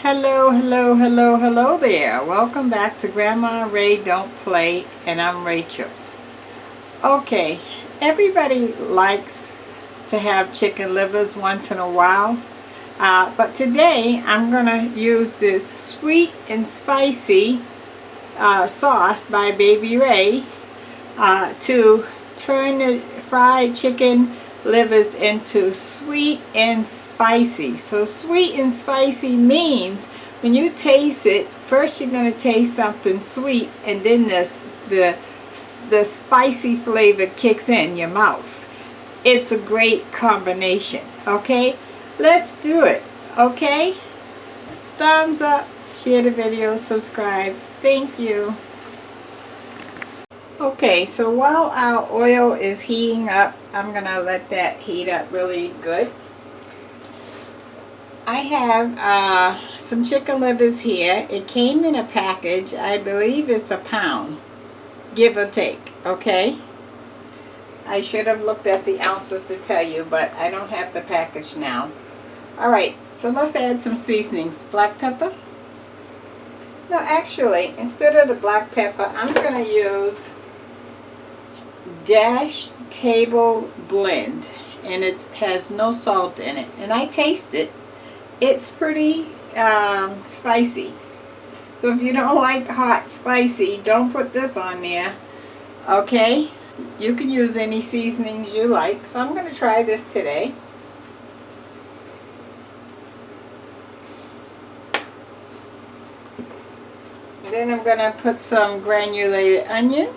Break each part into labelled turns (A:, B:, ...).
A: Hello, hello, hello, hello there. Welcome back to Grandma Ray Don't Play, and I'm Rachel. Okay, everybody likes to have chicken livers once in a while, but today I'm going to use this sweet and spicy sauce by Baby Ray to turn the fried chicken livers into sweet and spicy. So sweet and spicy means when you taste it, first you're going to taste something sweet, and then the spicy flavor kicks in your mouth. It's a great combination. Okay, let's do it. Okay, thumbs up, share the video, subscribe. Thank you. Okay, so while our oil is heating up, I'm going to let that heat up really good. I have some chicken livers here. It came in a package. I believe it's a pound, give or take, okay? I should have looked at the ounces to tell you, but I don't have the package now. Alright, so let's add some seasonings. Black pepper. No, actually, instead of the black pepper, I'm going to use Dash Table Blend, and it has no salt in it, and I taste it. It's pretty spicy, so if you don't like hot spicy, don't put this on there. Okay, you can use any seasonings you like, so I'm going to try this today. And then I'm going to put some granulated onion.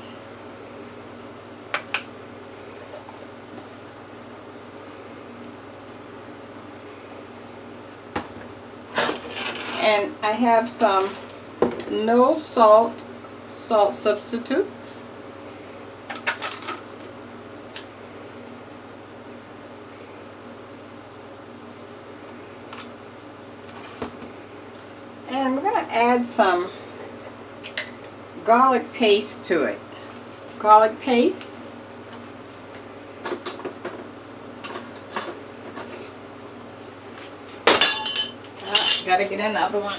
A: And I have some no salt substitute. And we're going to add some garlic paste to it. Garlic paste. Gotta get another one.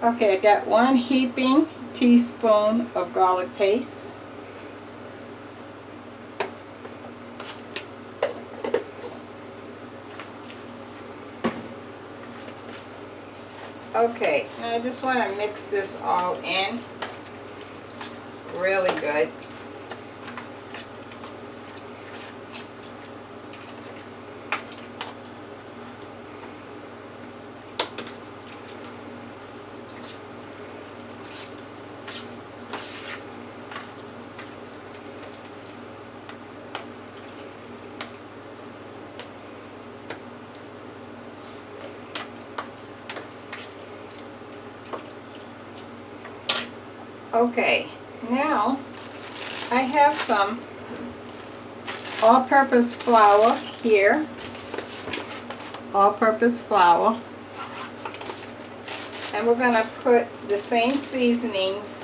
A: Okay, I got 1 heaping teaspoon of garlic paste. Okay, now I just want to mix this all in really good. Okay, now I have some all-purpose flour here, all-purpose flour, and we're going to put the same seasonings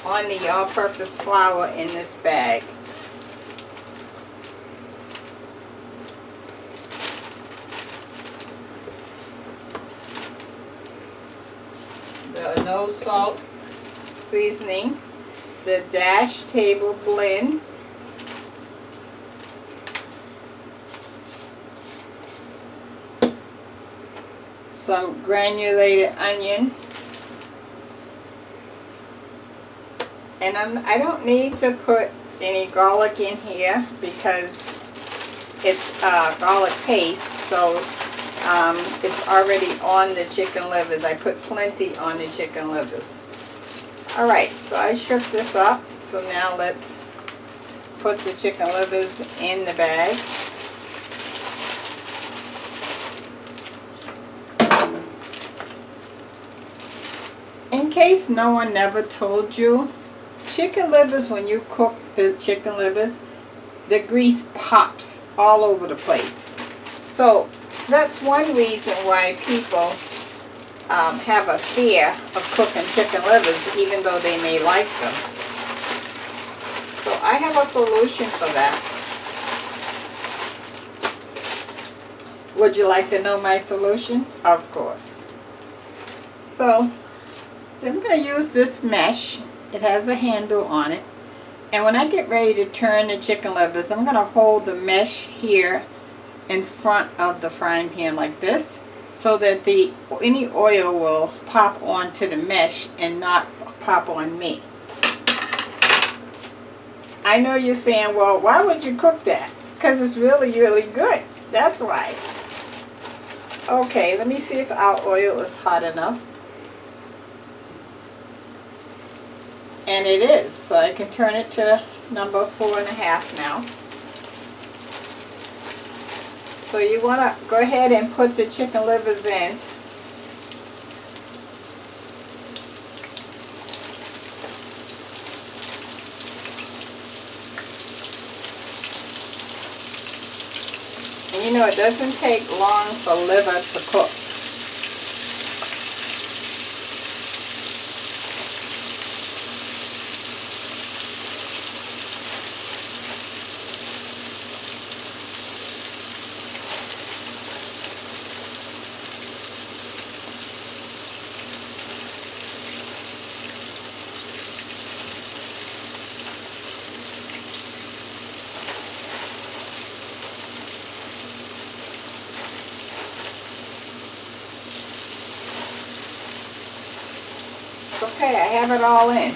A: on the all-purpose flour in this bag. The no salt seasoning, the Dash Table Blend, some granulated onion, and I don't need to put any garlic in here because it's garlic paste, so it's already on the chicken livers. I put plenty on the chicken livers. Alright, so I shook this up, so now let's put the chicken livers in the bag. In case no one never told you, chicken livers, when you cook the chicken livers, the grease pops all over the place. So that's one reason why people have a fear of cooking chicken livers, even though they may like them. So I have a solution for that. Would you like to know my solution? Of course. So I'm going to use this mesh. It has a handle on it. And when I get ready to turn the chicken livers, I'm going to hold the mesh here in front of the frying pan like this, so that any oil will pop onto the mesh and not pop on me. I know you're saying, well, why would you cook that? Because it's really, really good. That's why. Okay, let me see if our oil is hot enough. And it is, so I can turn it to number 4.5 now. So you want to go ahead and put the chicken livers in. And you know, it doesn't take long for liver to cook. Okay, I have it all in.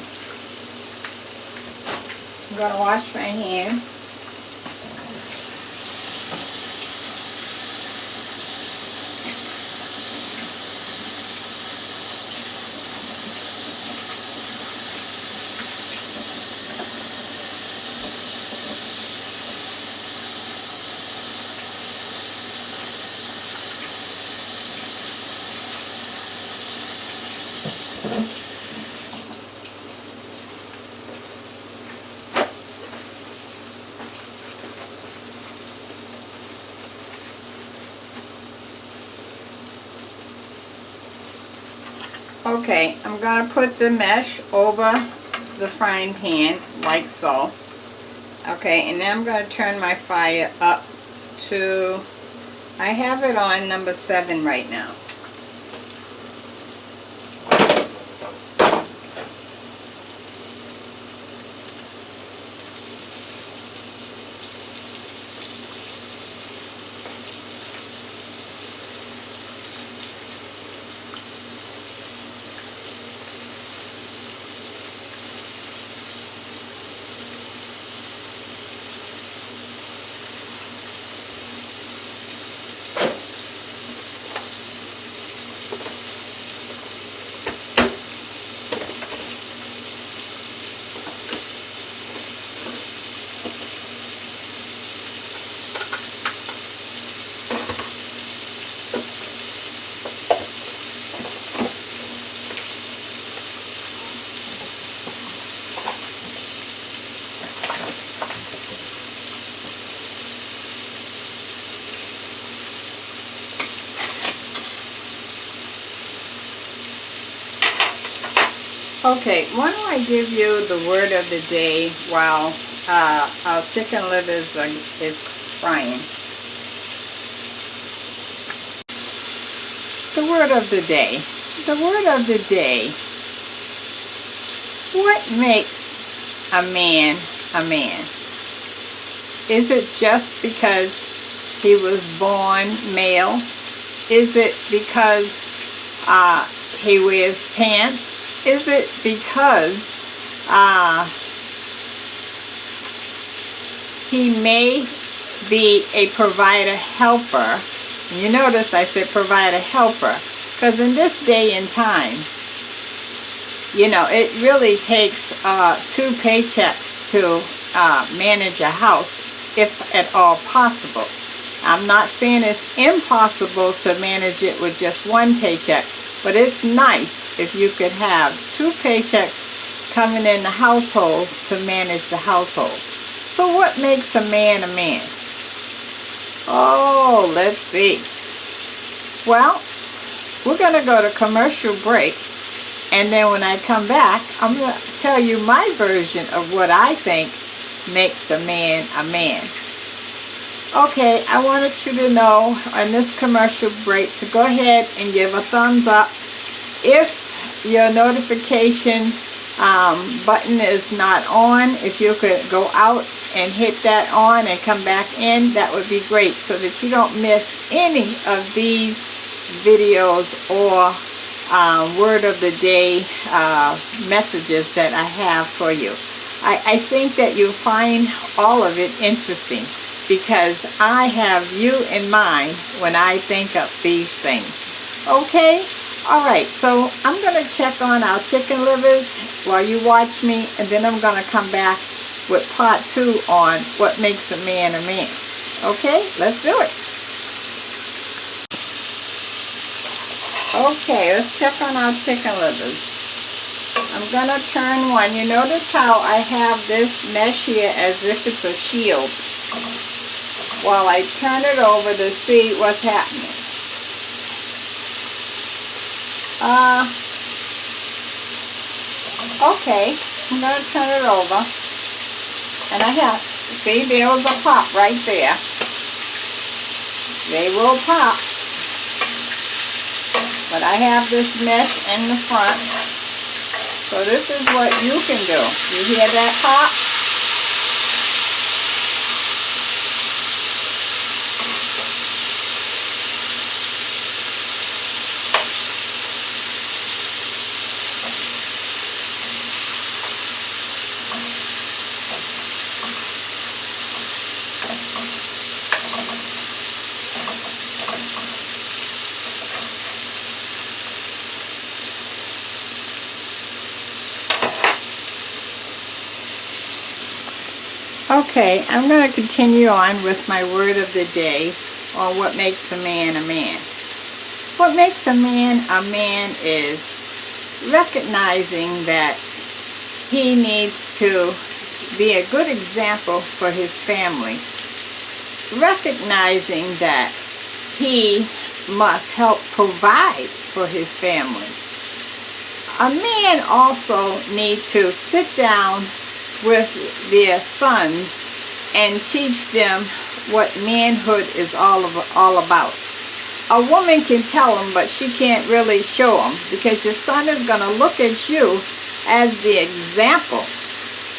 A: I'm going to wash my hands. Okay, I'm going to put the mesh over the frying pan like so. Okay, and then I'm going to turn my fire up to, I have it on number 7 right now. Okay, why don't I give you the word of the day while our chicken livers is frying. The word of the day. The word of the day. What makes a man a man? Is it just because he was born male? Is it because he wears pants? Is it because he may be a provider helper? You notice I said provider helper, because in this day and time, you know, it really takes 2 paychecks to manage a house, if at all possible. I'm not saying it's impossible to manage it with just 1 paycheck, but it's nice if you could have 2 paychecks coming in the household to manage the household. So what makes a man a man? Oh, let's see. Well, we're going to go to commercial break, and then when I come back, I'm going to tell you my version of what I think makes a man a man. Okay, I wanted you to know on this commercial break to go ahead and give a thumbs up. If your notification button is not on, if you could go out and hit that on and come back in, that would be great, so that you don't miss any of these videos or word of the day messages that I have for you. I think that you'll find all of it interesting, because I have you in mind when I think of these things. Okay? Alright, so I'm going to check on our chicken livers while you watch me, and then I'm going to come back with part 2 on what makes a man a man. Okay? Let's do it. Okay, let's check on our chicken livers. I'm going to turn one. You notice how I have this mesh here as if it's a shield while I turn it over to see what's happening. Okay, I'm going to turn it over. And I have, see, there was a pop right there. They will pop. But I have this mesh in the front. So this is what you can do. You hear that pop? Okay, I'm going to continue on with my word of the day on what makes a man a man. What makes a man is recognizing that he needs to be a good example for his family. Recognizing that he must help provide for his family. A man also needs to sit down with their sons and teach them what manhood is all about. A woman can tell them, but she can't really show them, because your son is going to look at you as the example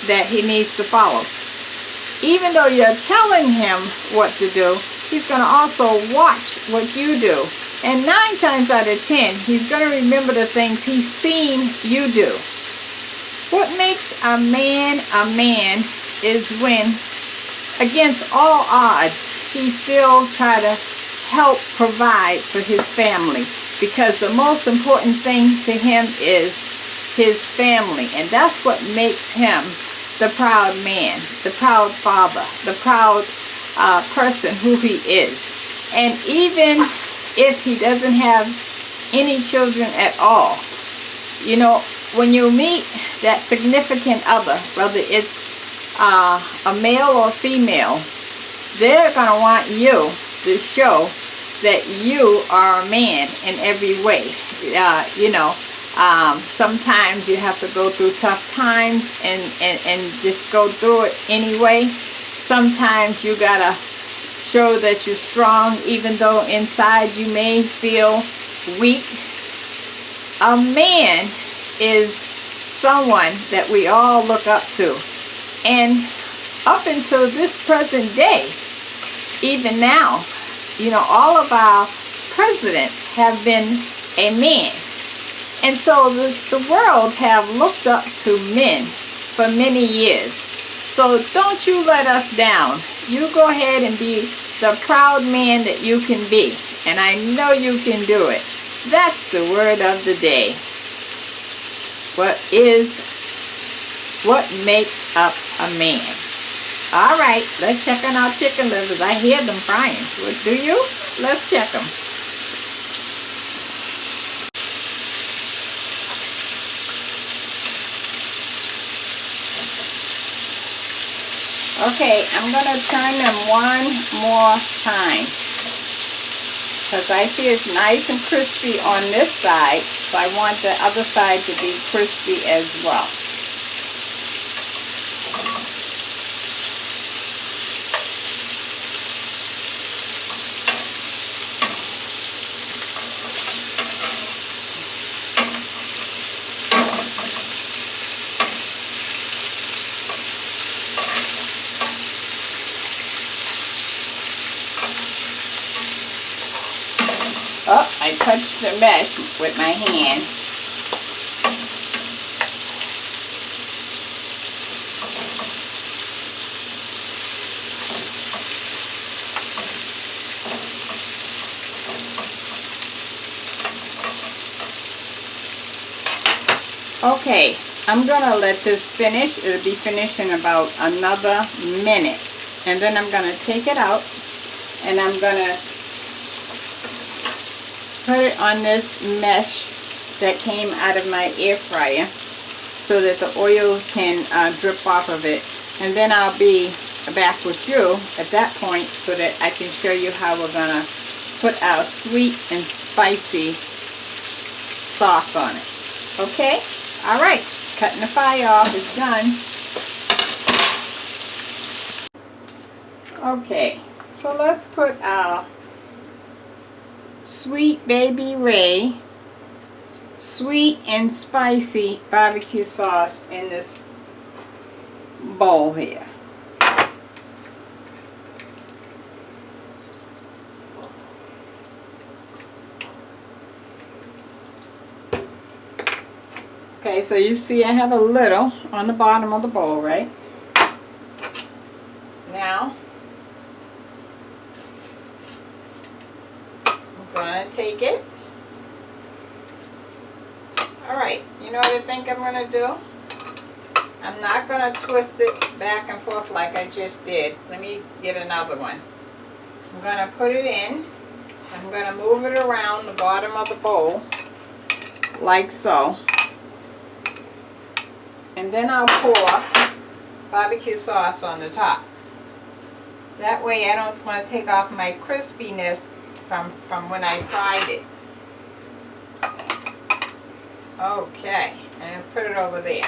A: that he needs to follow. Even though you're telling him what to do, he's going to also watch what you do. And 9 times out of 10, he's going to remember the things he's seen you do. What makes a man is when, against all odds, he still try to help provide for his family, because the most important thing to him is his family, and that's what makes him the proud man, the proud father, the proud person who he is. And even if he doesn't have any children at all, you know, when you meet that significant other, whether it's a male or female, they're going to want you to show that you are a man in every way. You know, sometimes you have to go through tough times and just go through it anyway. Sometimes you got to show that you're strong, even though inside you may feel weak. A man is someone that we all look up to, and up until this present day, even now, you know, all of our presidents have been a man, and so the world have looked up to men for many years. So don't you let us down. You go ahead and be the proud man that you can be, and I know you can do it. That's the word of the day. What makes up a man? All right, let's check on our chicken livers. I hear them frying. What do you? Let's check them. Okay, I'm going to turn them one more time, because I see it's nice and crispy on this side, so I want the other side to be crispy as well. I touch the mesh with my hand. Okay, I'm gonna let this finish. It'll be finished in about another minute. And then I'm gonna take it out and I'm gonna put it on this mesh that came out of my air fryer so that the oil can drip off of it. And then I'll be back with you at that point so that I can show you how we're gonna put our sweet and spicy sauce on it. Okay? Alright, cutting the fire off is done. Okay, so let's put our Sweet Baby Ray sweet and spicy barbecue sauce in this bowl here. Okay, so you see I have a little on the bottom of the bowl, right? Now, I'm going to take it. Alright, you know what I think I'm going to do? I'm not going to twist it back and forth like I just did. Let me get another one. I'm going to put it in. I'm going to move it around the bottom of the bowl, like so. And then I'll pour barbecue sauce on the top. That way I don't want to take off my crispiness from when I fried it. Okay, and put it over there.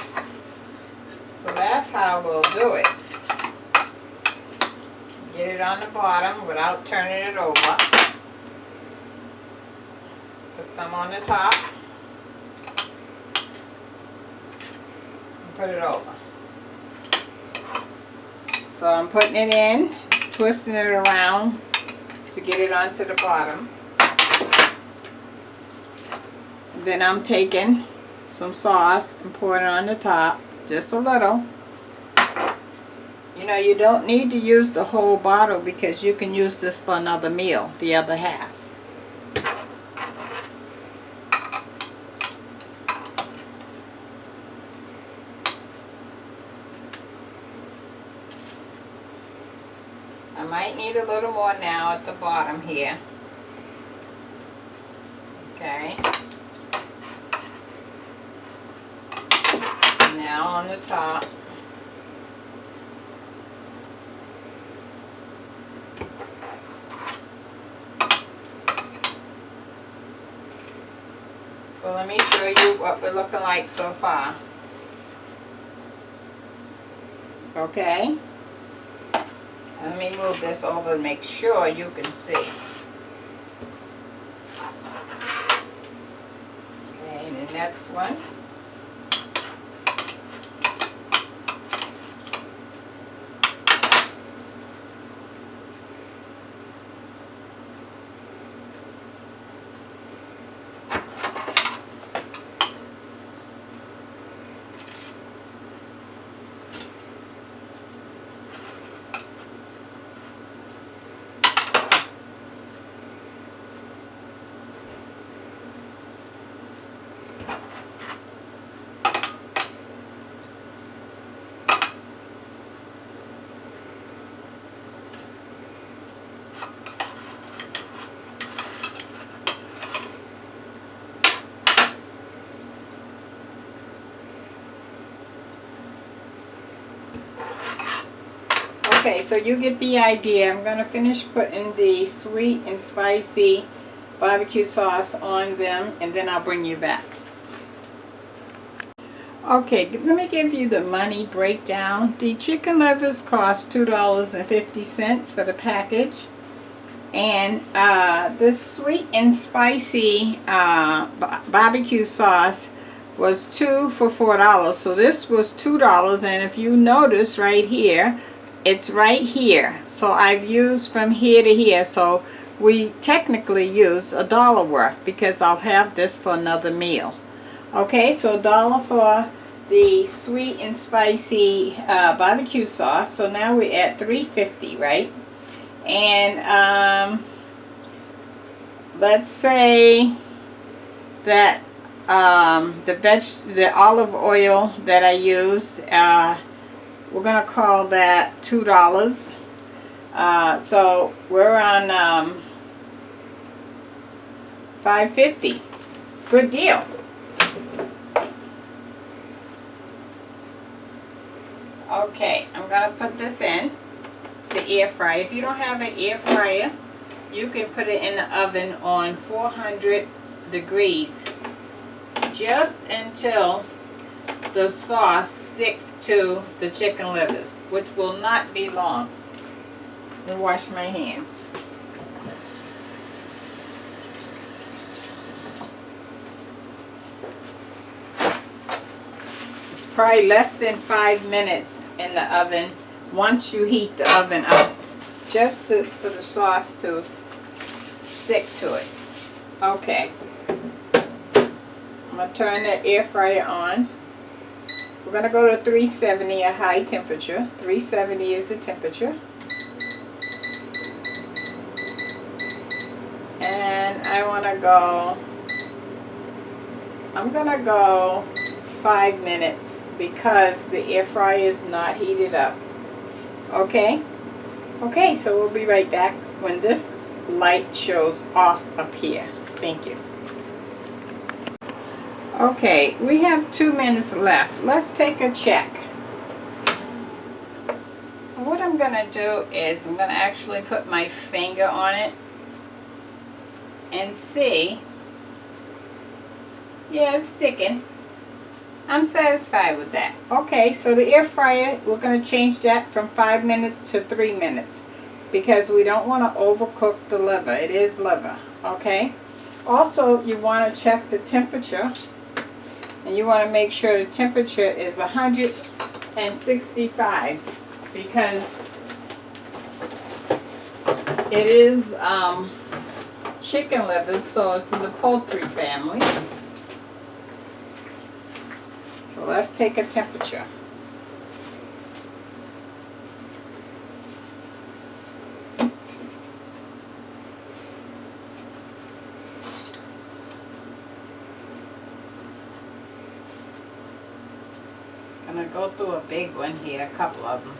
A: So that's how we'll do it. Get it on the bottom without turning it over. Put some on the top. Put it over. So I'm putting it in, twisting it around to get it onto the bottom. Then I'm taking some sauce and pouring it on the top, just a little. You know, you don't need to use the whole bottle because you can use this for another meal, the other half. I might need a little more now at the bottom here. Okay. Now on the top. So let me show you what we're looking like so far. Okay. Let me move this over and make sure you can see. Okay, the next one. Okay, so you get the idea. I'm going to finish putting the sweet and spicy barbecue sauce on them, and then I'll bring you back. Okay, let me give you the money breakdown. The chicken livers cost $2.50 for the package. And this sweet and spicy barbecue sauce was 2 for $4. So this was $2, and if you notice right here, it's right here. So I've used from here to here. So we technically use $1 worth because I'll have this for another meal. Okay, so $1 for the sweet and spicy barbecue sauce. So now we're at $3.50, right? And let's say that the olive oil that I used, we're gonna call that $2. So we're on $5.50. Good deal. Okay, I'm gonna put this in the air fryer. If you don't have an air fryer, you can put it in the oven on 400 degrees just until the sauce sticks to the chicken livers, which will not be long. Let me wash my hands. It's probably less than 5 minutes in the oven once you heat the oven up, just for the sauce to stick to it. Okay. I'm going to turn that air fryer on. We're going to go to 370, a high temperature. 370 is the temperature. And I want to go, I'm going to go 5 minutes because the air fryer is not heated up. Okay? Okay, so we'll be right back when this light shows off up here. Thank you. Okay, we have 2 minutes left. Let's take a check. What I'm going to do is I'm going to actually put my finger on it and see. Yeah, it's sticking. I'm satisfied with that. Okay, so the air fryer, we're going to change that from 5 minutes to 3 minutes because we don't want to overcook the liver. It is liver, okay? Also, you want to check the temperature, and you want to make sure the temperature is 165 because it is chicken livers, so it's in the poultry family. So let's take a temperature. I'm going to go through a big one here, a couple of them.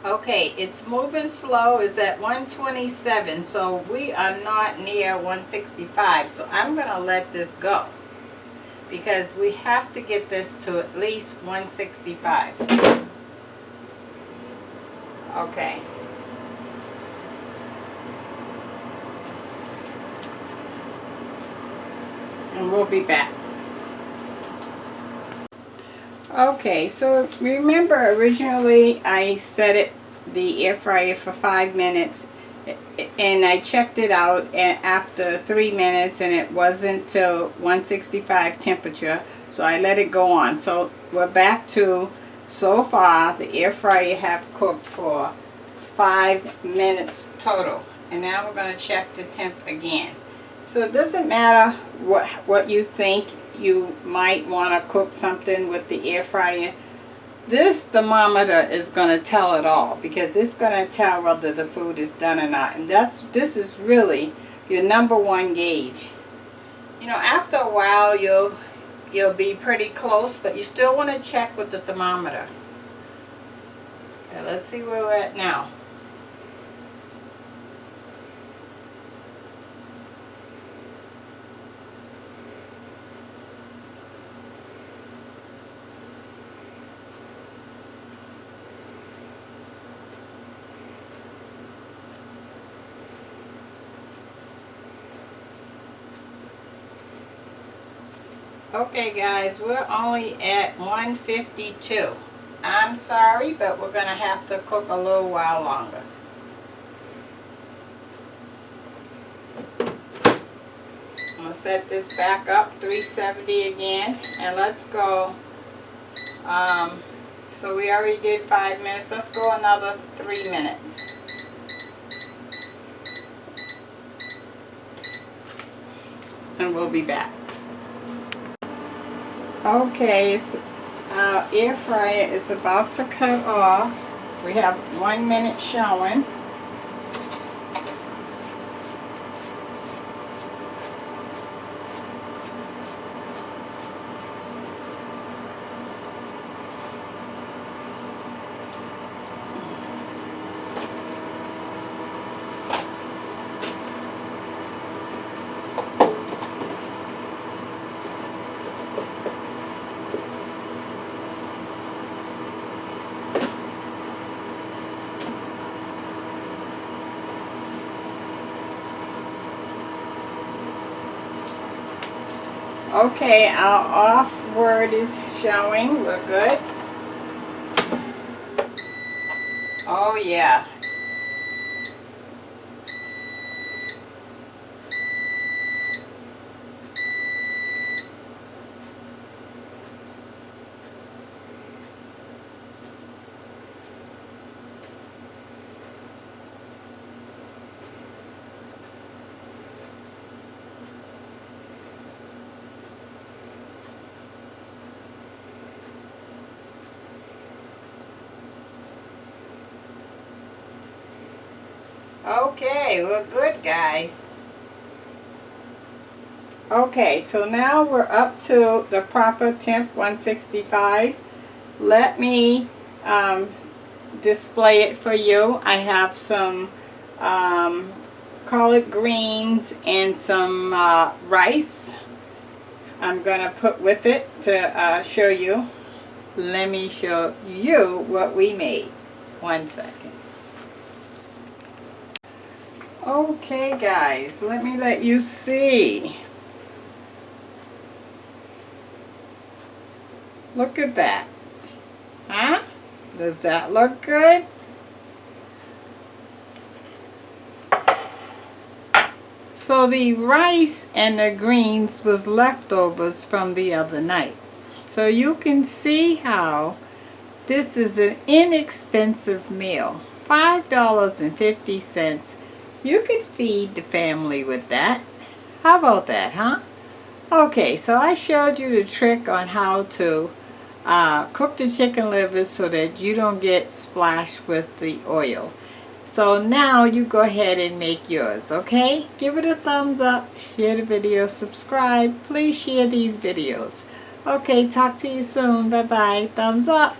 A: Okay, it's moving slow. It's at 127, so we are not near 165. So I'm going to let this go because we have to get this to at least 165. Okay. And we'll be back. Okay, so remember originally I set it, the air fryer, for 5 minutes and I checked it out after 3 minutes and it wasn't till 165 temperature, so I let it go on. So we're back to, so far the air fryer have cooked for 5 minutes total, and now we're going to check the temp again. So it doesn't matter what you think. You might want to cook something with the air fryer. This thermometer is going to tell it all because it's going to tell whether the food is done or not, and this is really your #1 gauge. You know, after a while you'll be pretty close, but you still want to check with the thermometer. Okay, let's see where we're at now. Okay guys, we're only at 152. I'm sorry, but we're going to have to cook a little while longer. I'm going to set this back up 370 again, and let's go. So we already did 5 minutes. Let's go another 3 minutes. And we'll be back. Okay, air fryer is about to cut off. We have 1 minute showing. Okay, our off word is showing. We're good. Oh yeah. Okay, we're good, guys. Okay, so now we're up to the proper temp, 165. Let me display it for you. I have some collard greens and some rice I'm going to put with it to show you. Let me show you what we made. 1 second. Okay guys, let me let you see. Look at that. Huh? Does that look good? So the rice and the greens was leftovers from the other night. So you can see how this is an inexpensive meal. $5.50. You could feed the family with that. How about that, huh? Okay, so I showed you the trick on how to cook the chicken livers so that you don't get splashed with the oil. So now you go ahead and make yours, okay? Give it a thumbs up, share the video, subscribe. Please share these videos. Okay, talk to you soon. Bye-bye. Thumbs up.